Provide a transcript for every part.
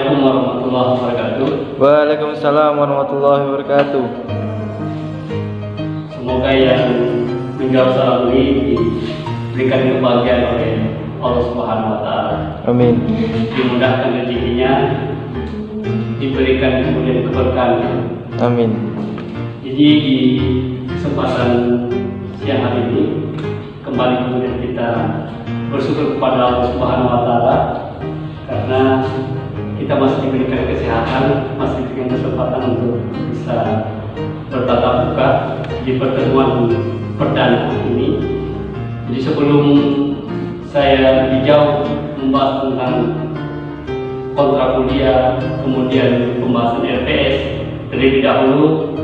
Assalamualaikum warahmatullahi wabarakatuh. Waalaikumsalam warahmatullahi wabarakatuh. Semoga yang menjawab salam ini diberikan kebahagiaan oleh Allah Subhanahu wa Ta'ala. Amin. Dimudahkan rezekinya, diberikan kemudian keberkahan. Amin. Jadi di kesempatan siang hari ini kembali kemudian kita bersyukur kepada Allah Subhanahu wa Ta'ala karena kita masih diberikan kesehatan, masih diberikan kesempatan untuk bisa bertatap muka di pertemuan perdana ini. Jadi sebelum saya lebih jauh membahas tentang kontrak kuliah, kemudian pembahasan RPS, terlebih dahulu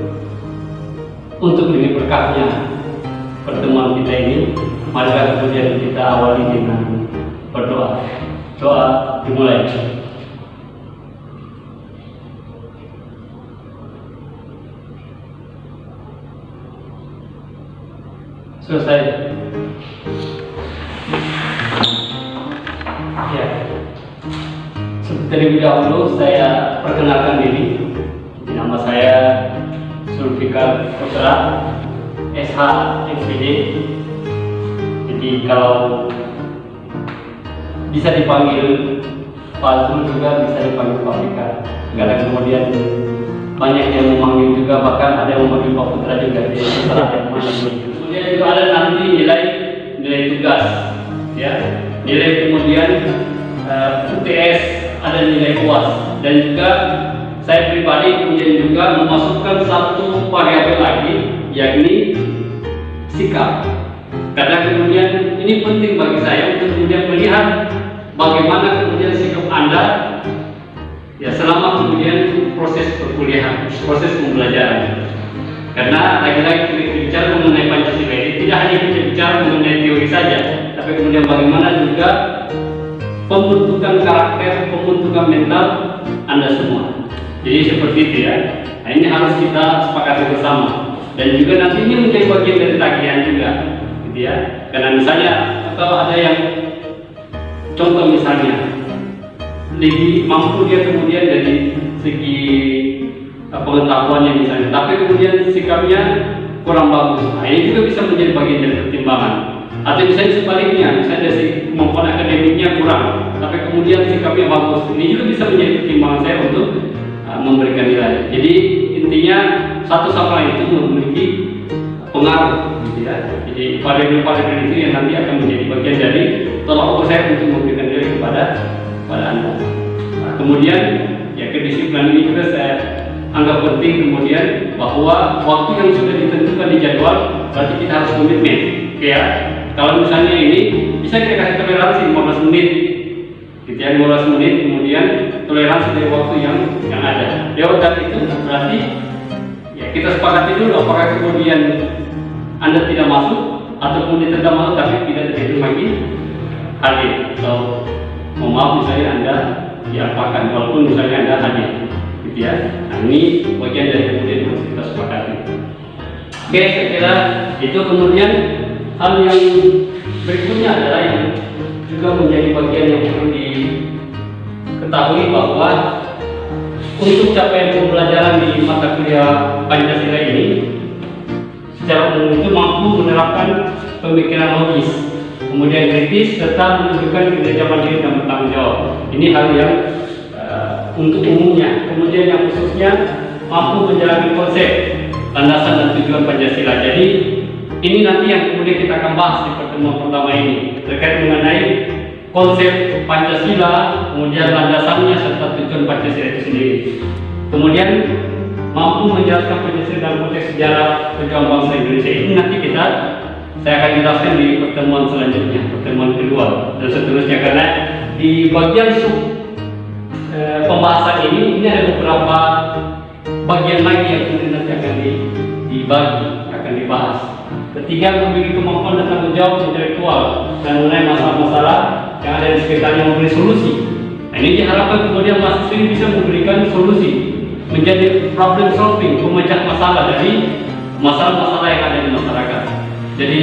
untuk lebih berkahnya pertemuan kita ini, maka kemudian kita awali dengan berdoa. Doa dimulai. Selesai. Ya. Terlebih dahulu saya perkenalkan diri. Nama saya Zulfikar Putra, SH SPD. Jadi kalau bisa dipanggil Pak Zul juga bisa dipanggil Pak Fikar. Karena kemudian banyak yang memanggil juga, bahkan ada yang memanggil Pak Putra juga. Jadi terserah yang mana. Kemudian juga ada nanti nilai tugas, ya, nilai kemudian UTS, ada nilai UAS, dan juga saya pribadi kemudian juga memasukkan satu variabel lagi, yakni sikap. Karena kemudian ini penting bagi saya untuk kemudian melihat bagaimana kemudian sikap Anda ya selama kemudian proses perkuliahan, proses pembelajaran. Karena lagi-lagi kita bicara mengenai Pancasila ini tidak hanya kita bicara mengenai teori saja, tapi kemudian bagaimana juga pembentukan karakter, pembentukan mental Anda semua. Jadi seperti itu ya. Nah, ini harus kita sepakati bersama. Dan juga nanti ini menjadi bagian dari tagihan juga, gitu ya. Karena misalnya atau ada yang contoh misalnya lebih mampu dia kemudian dari segi pengetahuannya misalnya, tapi kemudian sikapnya kurang bagus. Nah, ini juga bisa menjadi bagian dari pertimbangan. Atau misalnya sebaliknya, misalnya dari kemampuan akademiknya kurang, tapi kemudian sikapnya bagus. Ini juga bisa menjadi pertimbangan saya untuk memberikan nilai. Jadi intinya satu sama lain itu memiliki pengaruh, gitu ya. Jadi variabel-variabel itu yang nanti akan menjadi bagian dari tolak ukur saya untuk memberikan nilai kepada Anda. Nah, kemudian ya kedisiplinan ini juga saya anggap penting kemudian bahwa waktu yang sudah ditentukan di jadwal berarti kita harus komitmen, ya. Kalau misalnya ini bisa kita kasih toleransi 15 menit, gitu ya, 15 menit kemudian toleransi dari waktu yang ada. Lewat dari itu berarti ya kita sepakati dulu apakah kemudian Anda tidak masuk atau kemudian tetap masuk tapi tidak terhitung lagi hadir, atau mohon maaf misalnya Anda diapakan walaupun misalnya Anda hadir, gitu ya. Nah, ini bagian dari kemudian harus kita sepakati. Oke, saya kira itu. Kemudian hal yang berikutnya adalah yang juga menjadi bagian yang perlu diketahui bahwa untuk capaian pembelajaran di mata kuliah Pancasila ini secara umum itu mampu menerapkan pemikiran logis, kemudian kritis, serta menunjukkan kinerja mandiri dan bertanggung jawab. Ini hal yang untuk umumnya. Kemudian yang khususnya mampu menjalani konsep, landasan dan tujuan Pancasila. Jadi ini nanti yang kemudian kita akan bahas di pertemuan pertama ini terkait mengenai konsep Pancasila, kemudian landasannya serta tujuan Pancasila itu sendiri. Kemudian mampu menjelaskan Pancasila dalam konteks sejarah perjuangan bangsa Indonesia. Ini nanti saya akan jelaskan di pertemuan selanjutnya, pertemuan kedua dan seterusnya. Karena di bagian pembahasan ini ada beberapa bagian lagi yang kemudian nanti akan dibagi, akan dibahas. Ketiga, memiliki kemampuan dan tanggung jawab intelektual dan mengenai masalah-masalah yang ada di sekitarnya, memberi solusi. Nah, ini diharapkan kemudian mahasiswa ini bisa memberikan solusi, menjadi problem solving, memecah masalah dari masalah-masalah yang ada di masyarakat. Jadi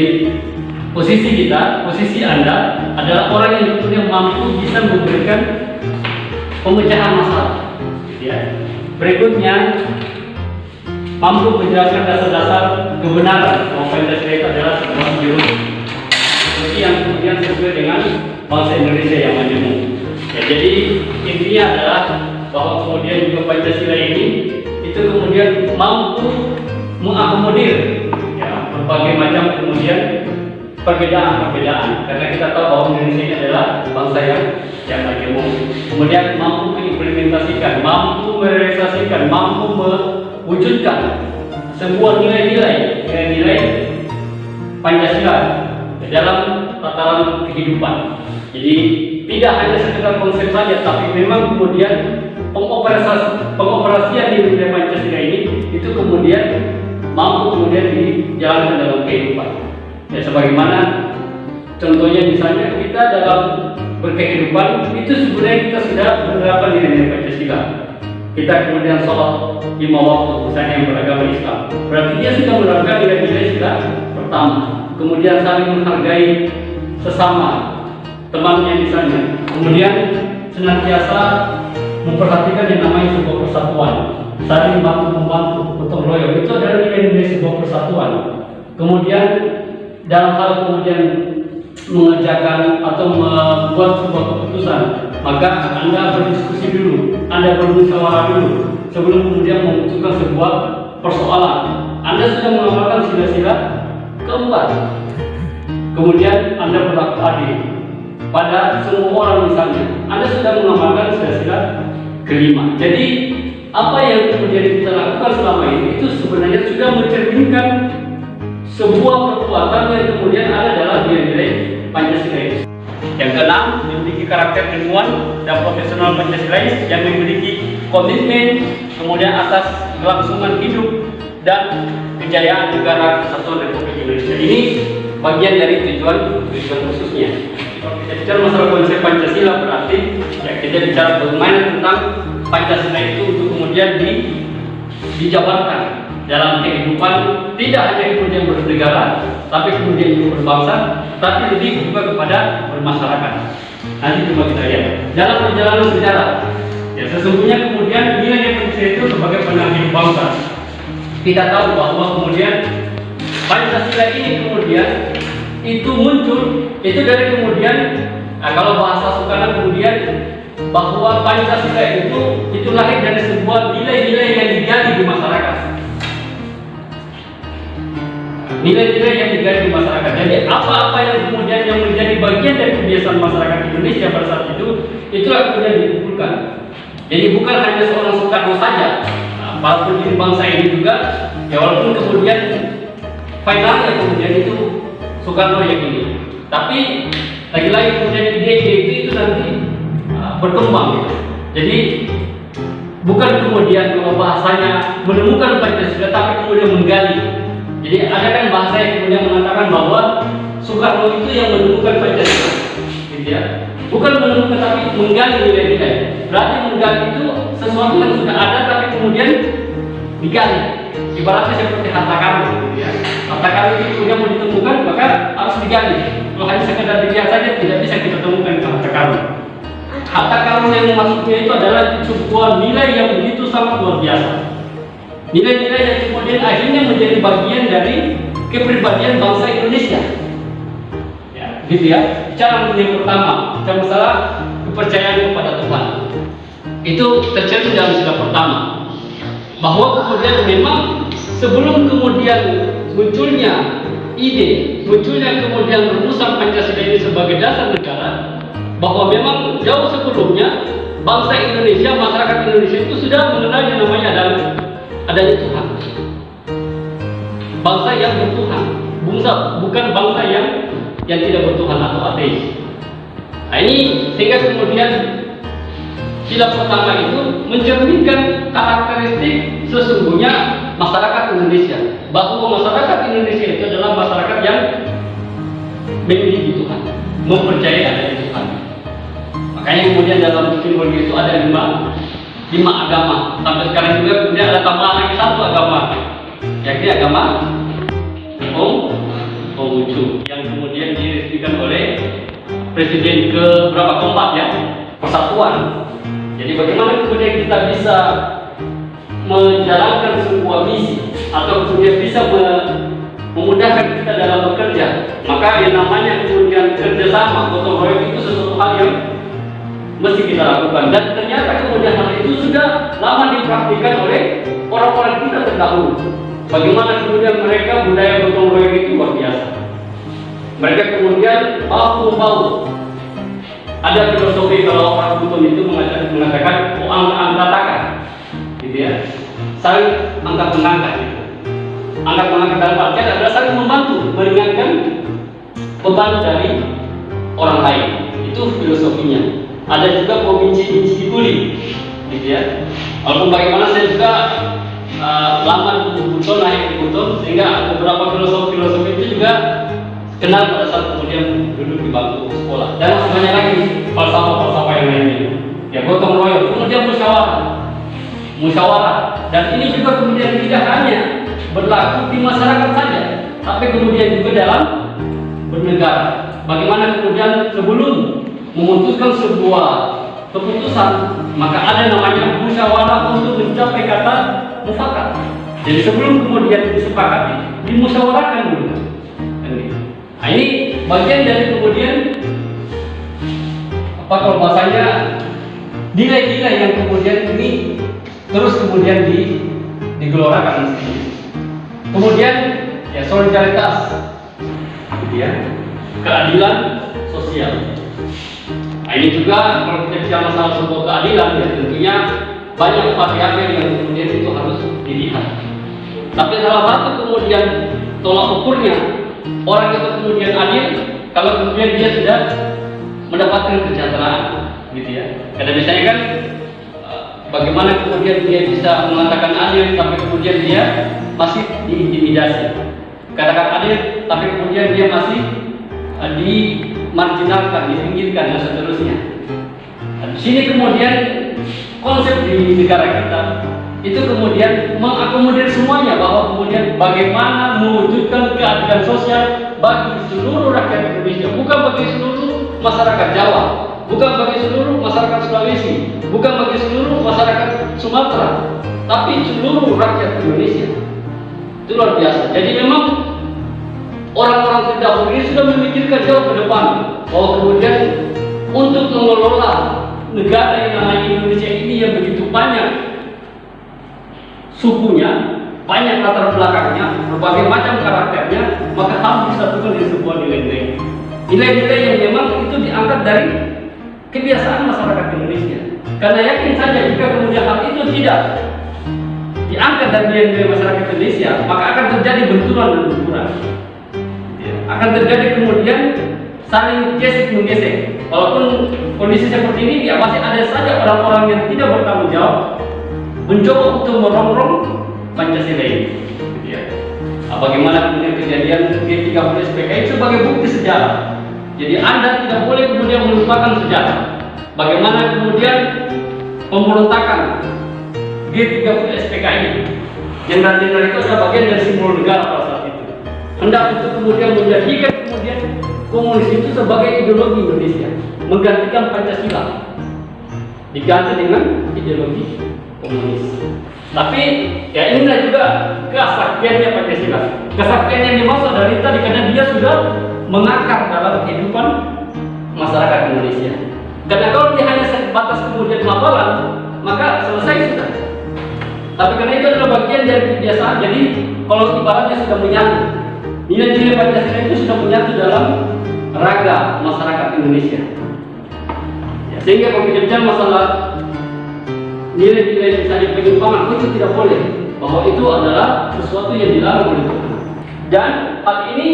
posisi Anda adalah orang yang kemudian mampu bisa memberikan pemecahan masalah. Ya. Berikutnya, mampu menjelaskan dasar-dasar kebenaran bahwa Pancasila itu adalah sebuah ideologi seperti yang kemudian sesuai dengan bangsa Indonesia yang majemuk. Ya, jadi intinya adalah bahwa kemudian juga Pancasila ini itu kemudian mampu mengakomodir ya, berbagai macam kemudian perbedaan-perbedaan, karena kita tahu bahwa Indonesia ini adalah bangsa yang majemuk. Kemudian mampu mengimplementasikan, mampu merealisasikan, mampu mewujudkan sebuah nilai-nilai Pancasila dalam tataran kehidupan. Jadi tidak hanya sekedar konsep saja, tapi memang kemudian pengoperasian nilai Pancasila ini itu kemudian mampu kemudian dijalankan dalam kehidupan. Ya, sebagaimana contohnya misalnya kita dalam berkehidupan itu sebenarnya kita sudah menerapkan nilai-nilai Pancasila. Kita kemudian sholat 5 waktu misalnya yang beragama Islam, berarti dia sudah menerapkan nilai-nilai Sila pertama. Kemudian saling menghargai sesama temannya misalnya. Kemudian senantiasa memperhatikan yang namanya sebuah persatuan, saling membantu, gotong royong, itu adalah nilai-nilai sebuah persatuan. Kemudian dalam hal kemudian mengerjakan atau membuat sebuah keputusan, maka Anda berdiskusi dulu, Anda bermusyawarah dulu sebelum kemudian memutuskan sebuah persoalan. Anda sudah mengamalkan sila-sila keempat. Kemudian Anda berlaku adil pada semua orang misalnya. Anda sudah mengamalkan sila-sila kelima. Jadi apa yang kemudian kita lakukan selama ini itu sebenarnya sudah mencerminkan sebuah perbuatan yang kemudian ada dalam nilai-nilai Pancasila itu. Yang keenam, memiliki karakter ilmuwan dan profesional Pancasilais yang memiliki komitmen kemudian atas kelangsungan hidup dan kejayaan negara kesatuan Republik Indonesia. Ini bagian dari tujuan khususnya. Kalau kita bicara masalah konsep Pancasila berarti ya kita bicara bagaimana tentang Pancasila itu untuk kemudian dijabarkan dalam kehidupan, tidak hanya kemudian bernegara, tapi kemudian juga berbangsa, tapi lebih juga kepada bermasyarakat. Nanti coba kita lihat dalam perjalanan sejarah. Ya, sesungguhnya kemudian nilai Pancasila itu sebagai penanggung bangsa. Kita tahu bahwa kemudian Pancasila ini kemudian itu muncul itu dari kemudian kalau bahasa Soekarno kemudian bahwa Pancasila itu lahir dari sebuah nilai-nilai yang digali di masyarakat. Nilai-nilai yang digali di masyarakat. Jadi apa-apa yang kemudian yang menjadi bagian dari kebiasaan masyarakat Indonesia pada saat itulah kemudian dikumpulkan. Jadi bukan hanya seorang Soekarno saja, walaupun di bangsa ini juga, ya walaupun kemudian finalnya kemudian itu Soekarno yang ini. Tapi lagi-lagi kemudian ide-ide itu nanti berkembang. Jadi bukan kemudian kalau bahasanya menemukan Pancasila, tapi kemudian menggali. Jadi ada kan bahasa yang kemudian mengatakan bahwa Soekarno itu yang menemukan Pancasila, gitu ya. Bukan menemukan tapi menggali nilai-nilai. Berarti menggali itu sesuatu yang sudah ada tapi kemudian digali. Ibaratnya seperti harta karun, gitu ya. Harta karun itu kemudian mau ditemukan maka harus digali. Kalau hanya sekedar dilihat saja tidak bisa kita temukan harta karun. Harta karun yang maksudnya itu adalah sebuah nilai yang begitu sangat luar biasa. Nilai-nilai yang kemudian akhirnya menjadi bagian dari kepribadian bangsa Indonesia. Ya, gitu ya. Cara yang pertama, cara masalah kepercayaan kepada Tuhan. Itu tercermin dalam sila pertama. Bahwa kemudian memang sebelum kemudian munculnya ide, munculnya kemudian rumusan Pancasila ini sebagai dasar negara, bahwa memang jauh sebelumnya bangsa Indonesia, masyarakat Indonesia itu sudah mengenal yang namanya adanya Tuhan. Bangsa yang bertuhan, bukan bangsa yang tidak bertuhan atau ateis. Nah ini sehingga kemudian sila pertama itu mencerminkan karakteristik sesungguhnya masyarakat Indonesia, bahwa masyarakat Indonesia itu adalah masyarakat yang memiliki Tuhan, mempercayai adanya Tuhan. Makanya kemudian dalam simbologi itu ada lima agama. Sampai sekarang juga kemudian ada tambahan lagi satu agama, yakni agama Konghucu yang kemudian diresmikan oleh Presiden keempat ya, Persatuan Jadi bagaimana kemudian kita bisa menjalankan sebuah misi atau kemudian bisa memudahkan kita dalam bekerja, maka yang namanya kemudian kerjasama, gotong royong itu sesuatu hal yang mesti kita lakukan. Dan ternyata kemudian hal itu sudah lama dipraktikkan oleh orang-orang kita terdahulu. Bagaimana kemudian mereka budaya gotong royong itu luar biasa. Mereka kemudian bahu-bahu. Ada filosofi kalau orang Buton itu mengatakan angkat-angkatakan, gitu ya, saling angkat-mengangkat gitu. Angkat-mengangkat dalam artian adalah saling membantu, meringankan beban dari orang lain. Itu filosofinya. Ada juga pembinci-binci dibully, gitu ya. Walaupun bagaimana saya juga lama di Buton, naik di Buton, sehingga beberapa filosofi itu juga kenal pada saat kemudian duduk di bangku sekolah. Dan masih banyak lagi falsafah-falsafah yang lainnya. Ya, gotong royong, kemudian musyawarah. Dan ini juga kemudian tidak hanya berlaku di masyarakat saja, tapi kemudian juga dalam bernegara. Bagaimana kemudian sebelum memutuskan sebuah keputusan, maka ada namanya musyawarah untuk mencapai kata mufakat. Jadi sebelum kemudian disepakati, dimusyawarahkan dulu. Nah, ini bagian dari kemudian kalau bahasanya nilai-nilai yang kemudian ini terus kemudian digelorakan. Kemudian ya solidaritas, gitu ya, keadilan sosial. Nah, ini juga kalau kita bicara masalah sebuah keadilan, ya tentunya banyak variabel yang kemudian itu harus dilihat. Tapi salah satu kemudian tolak ukurnya orang itu kemudian adil kalau kemudian dia sudah mendapatkan kesejahteraan, gitu ya. Karena biasanya kan bagaimana kemudian dia bisa mengatakan adil tapi kemudian dia masih diintimidasi. Katakan adil tapi kemudian dia masih dimarginalkan, dipinggirkan dan seterusnya. Dan di sini kemudian konsep di negara kita itu kemudian mengakomodir semuanya, bahwa kemudian bagaimana mewujudkan keadilan sosial bagi seluruh rakyat Indonesia, bukan bagi seluruh masyarakat Jawa, bukan bagi seluruh masyarakat Sulawesi, bukan bagi seluruh masyarakat Sumatera, tapi seluruh rakyat Indonesia. Itu luar biasa. Jadi memang orang-orang terdahulu ini sudah memikirkan jauh ke depan, bahwa kemudian untuk mengelola negara yang namanya Indonesia ini yang begitu banyak sukunya, banyak latar belakangnya, berbagai macam karakternya, maka harus disatukan di sebuah nilai-nilai. Nilai-nilai yang memang itu diangkat dari kebiasaan masyarakat Indonesia. Karena yakin saja jika kemudian hal itu tidak diangkat dari nilai-nilai masyarakat Indonesia, maka akan terjadi benturan dan benturan. Akan terjadi kemudian saling gesek-menggesek. Walaupun kondisi seperti ini, ya masih ada saja orang-orang yang tidak bertanggung jawab mencoba untuk merongrong Pancasila ini. Ya. Nah, bagaimana kemudian kejadian G30 SPKI sebagai bukti sejarah. Jadi Anda tidak boleh kemudian melupakan sejarah. Bagaimana kemudian pemberontakan G30 SPKI. Jenderal-jenderal itu adalah bagian dari simbol negara pada saat itu. Hendak untuk kemudian menjadikan kemudian komunis itu sebagai ideologi Indonesia, menggantikan Pancasila, diganti dengan ideologi komunis. Tapi ya inilah juga kesaktiannya Pancasila. Kesaktian yang dimaksud dari tadi karena dia sudah mengakar dalam kehidupan masyarakat Indonesia. Karena kalau dia hanya sebatas kemudian hafalan, maka selesai sudah. Tapi karena itu adalah bagian dari kebiasaan, jadi kalau ibaratnya sudah menyatu, nilai-nilai Pancasila itu sudah menyatu dalam raga masyarakat Indonesia. Ya, sehingga kalau kita bicara masalah nilai-nilai misalnya penyimpangan itu tidak boleh, bahwa itu adalah sesuatu yang dilarang oleh Tuhan. Dan hal ini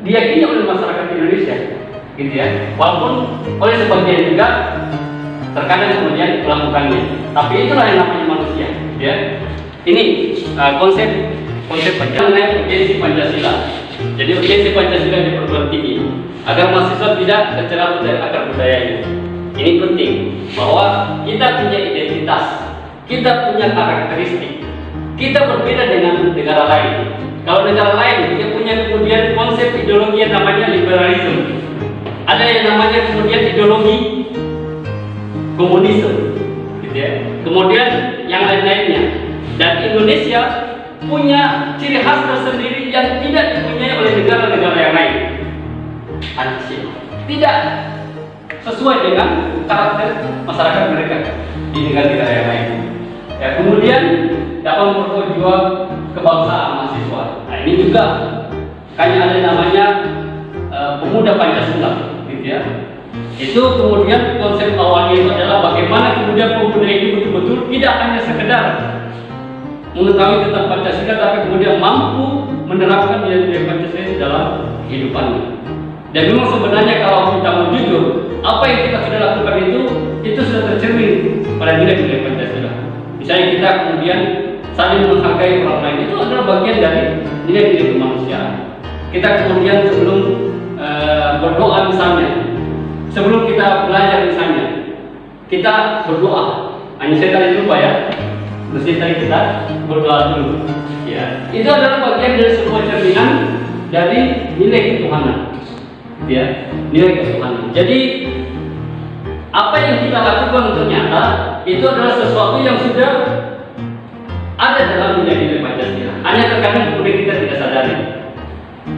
diyakini oleh masyarakat Indonesia, gitu ya. Walaupun oleh sebagian juga terkadang kemudian melakukannya. Tapi itulah yang namanya manusia, gitu ya. Ini konsep Pancasila, urgensi Pancasila. Jadi urgensi Pancasila di perguruan tinggi agar mahasiswa tidak tercerabut dari akar budayanya. Ini penting bahwa kita punya identitas, kita punya karakteristik, kita berbeda dengan negara lain. Kalau negara lain dia punya kemudian konsep ideologi yang namanya liberalisme, ada yang namanya kemudian ideologi komunisme, anti tidak sesuai dengan karakter masyarakat mereka di negara-negara yang lain. Ya, kemudian dapat memperkuat jiwa kebangsaan mahasiswa. Nah, ini juga kayaknya ada namanya pemuda Pancasila, gitu ya. Itu kemudian konsep awalnya itu adalah bagaimana kemudian pemuda ini betul-betul tidak hanya sekedar mengetahui tentang Pancasila, tapi kemudian mampu menerapkan nilai-nilai Pancasila di dalam kehidupannya. Dan memang sebenarnya kalau kita mau jujur, apa yang kita sudah lakukan itu sudah tercermin pada nilai-nilai Pancasila. Misalnya kita kemudian saling menghargai orang lain, itu adalah bagian dari nilai-nilai kemanusiaan. Kita kemudian sebelum berdoa misalnya, sebelum kita belajar misalnya, kita berdoa. Hanya saya tadi lupa ya, mesti tadi kita berdoa dulu. Ya, itu adalah bagian dari sebuah cerminan dari nilai ketuhanan. Ya, nilai ketuhanan. Jadi apa yang kita lakukan ternyata itu adalah sesuatu yang sudah ada dalam nilai-nilai Pancasila. Hanya terkadang kemudian kita tidak sadari.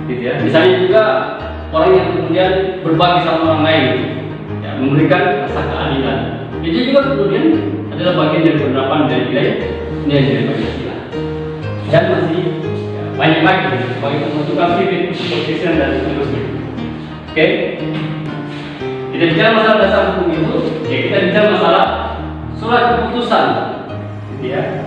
Gitu ya. Misalnya juga orang yang kemudian berbagi sama orang lain, ya, memberikan rasa keadilan. Itu juga kemudian adalah bagian dari penerapan dari nilai-nilai Pancasila. Dan masih ya, banyak lagi sebagai pembentukan civic, politician dan seterusnya. Oke? Kita bicara masalah dasar hukum itu, ya kita bicara masalah surat keputusan, gitu ya.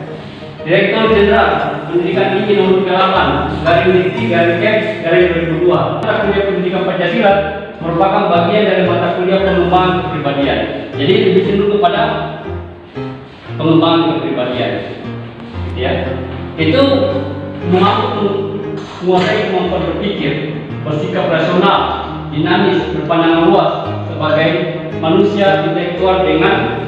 Direktur Jenderal Pendidikan Tinggi Nomor 38 /3/2002 mata kuliah pendidikan Pancasila merupakan bagian dari mata kuliah pengembangan kepribadian. Jadi lebih cenderung kepada pengembangan kepribadian, gitu ya. Itu menguasai kemampuan berpikir, bersikap rasional, dinamis, berpandangan luas sebagai manusia intelektual dengan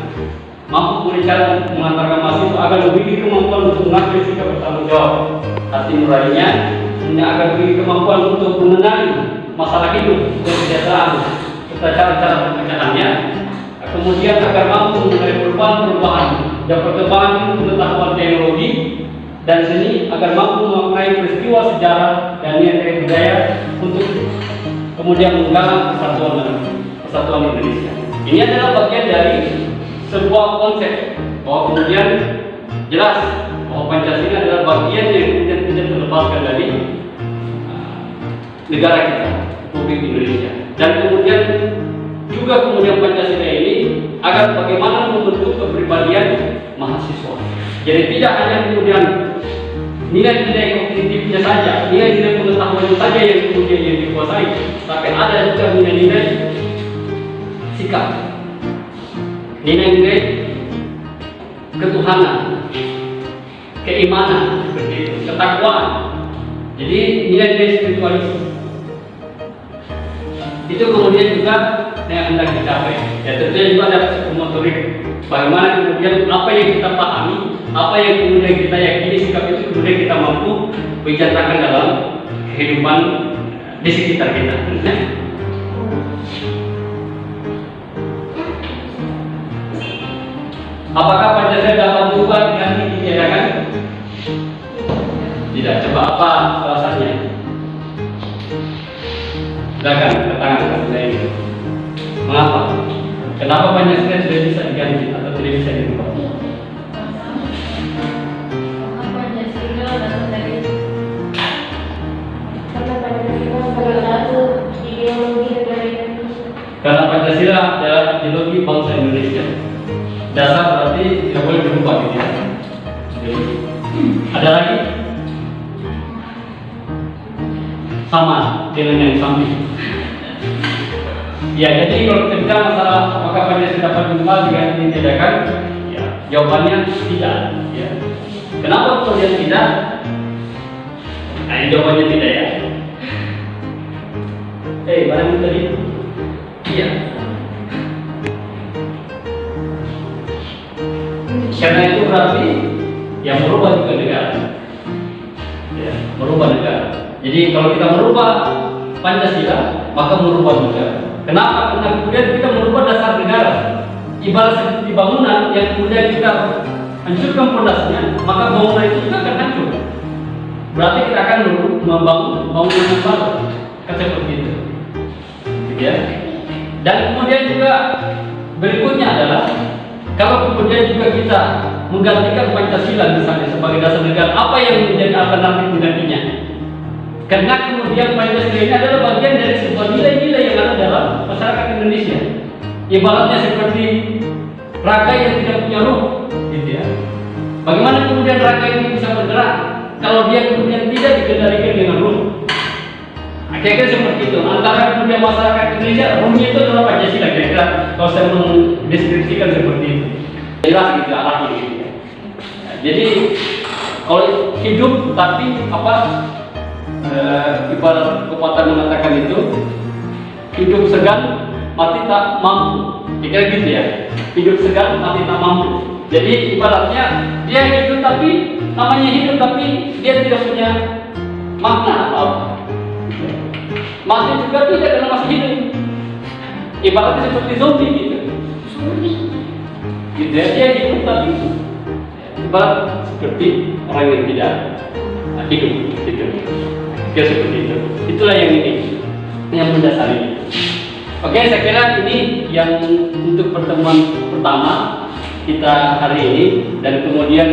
mampu berencana mengantarkan mahasiswa agar memiliki kemampuan untuk mengambil sikap bertanggung jawab hati nuraninya, agar memiliki kemampuan untuk mengenali masalah hidup dan kesejahteraan serta cara-cara pemecahannya, kemudian agar mampu mengenai perubahan-perubahan dan perkembangan pengetahuan teknologi dan seni, agar mampu memaknai peristiwa sejarah dan nilai budaya untuk kemudian menggalang persatuan Indonesia. Ini adalah bagian dari sebuah konsep bahwa kemudian jelas bahwa Pancasila adalah bagian yang kemudian tidak terlepaskan dari negara kita, Republik Indonesia. Dan kemudian juga Pancasila ini agar bagaimana membentuk kepribadian mahasiswa. Jadi tidak hanya kemudian nilai-nilai kognitifnya saja, nilai-nilai pengetahuan saja yang kemudian yang dikuasai, tapi ada juga nilai-nilai sikap, nilai-nilai ketuhanan, keimanan, seperti itu, ketakwaan. Jadi nilai-nilai spiritualis itu kemudian juga yang hendak dicapai. Ya tentunya juga ada psikomotorik. Bagaimana kemudian apa yang kita pahami, apa yang kemudian kita yakini, sikap itu kemudian kita mampu bicarkan dalam kehidupan di sekitar kita. Apakah Pancasila dapat berubah dengan ditiadakan? Tidak. Coba apa alasannya? Silakan ke tangan saya ini. Mengapa? Kenapa Pancasila tidak bisa diganti atau tidak bisa dirubah? Pancasila datang dari karena Pancasila salah satu ideologi negara Indonesia. Karena Pancasila adalah ideologi bangsa Indonesia. Dasar berarti tidak boleh berubah, gitu ya. Ada lagi? Sama dengan yang samping. Ya, jadi kalau kita bicara masalah apakah Pancasila dapat berubah dengan ditiadakan, ya jawabannya tidak. Ya. Kenapa kemudian tidak? Nah, jawabannya tidak ya. Mana itu tadi? Iya. Karena itu berarti yang merubah juga negara. Ya, merubah negara. Jadi kalau kita merubah Pancasila, maka merubah negara. Kenapa? Karena kemudian kita merubah dasar negara. Ibarat seperti bangunan yang kemudian kita hancurkan pondasinya, maka bangunan itu juga akan hancur. Berarti kita akan membangun bangunan yang baru. Kan seperti itu. gitu ya. Dan kemudian juga berikutnya adalah kalau kemudian juga kita menggantikan Pancasila misalnya sebagai dasar negara, apa yang menjadi alternatif menggantinya? Karena kemudian Pancasila ini adalah bagian dari sebuah nilai-nilai yang ada dalam masyarakat Indonesia. Ibaratnya seperti raga yang tidak punya ruh, gitu ya. Bagaimana kemudian raga ini bisa bergerak kalau dia kemudian tidak dikendalikan dengan ruh? Kira-kira seperti itu. Antara kemudian masyarakat Indonesia, ruhnya itu adalah Pancasila. Kira-kira kalau saya mendeskripsikan seperti itu, jelas gitu arahnya gitu ya. Jadi kalau hidup tapi apa? Ibarat pepatah mengatakan itu hidup segan mati tak mampu, kira gitu ya. Hidup segan mati tak mampu. Jadi ibaratnya dia hidup tapi namanya hidup tapi dia tidak punya makna apa. Mati juga tidak karena masih hidup. Ibaratnya seperti zombie gitu. Gitu ya, dia hidup tapi ibarat seperti orang yang tidak hidup gitu. Kira seperti itu. Itulah yang ini yang mendasari. Oke, saya kira ini yang untuk pertemuan pertama kita hari ini, dan kemudian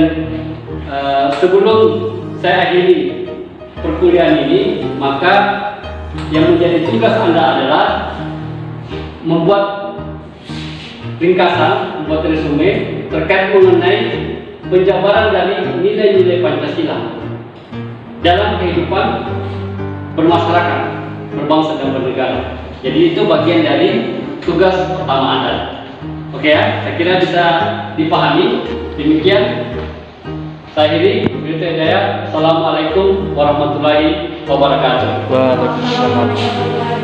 sebelum saya akhiri perkuliahan ini, maka yang menjadi tugas Anda adalah membuat ringkasan, membuat resume terkait mengenai penjabaran dari nilai-nilai Pancasila dalam kehidupan bermasyarakat, berbangsa dan bernegara. Jadi itu bagian dari tugas pertama Anda. Oke ya, saya kira bisa dipahami. Demikian saya akhiri. Assalamualaikum warahmatullahi wabarakatuh. Waalaikumsalam.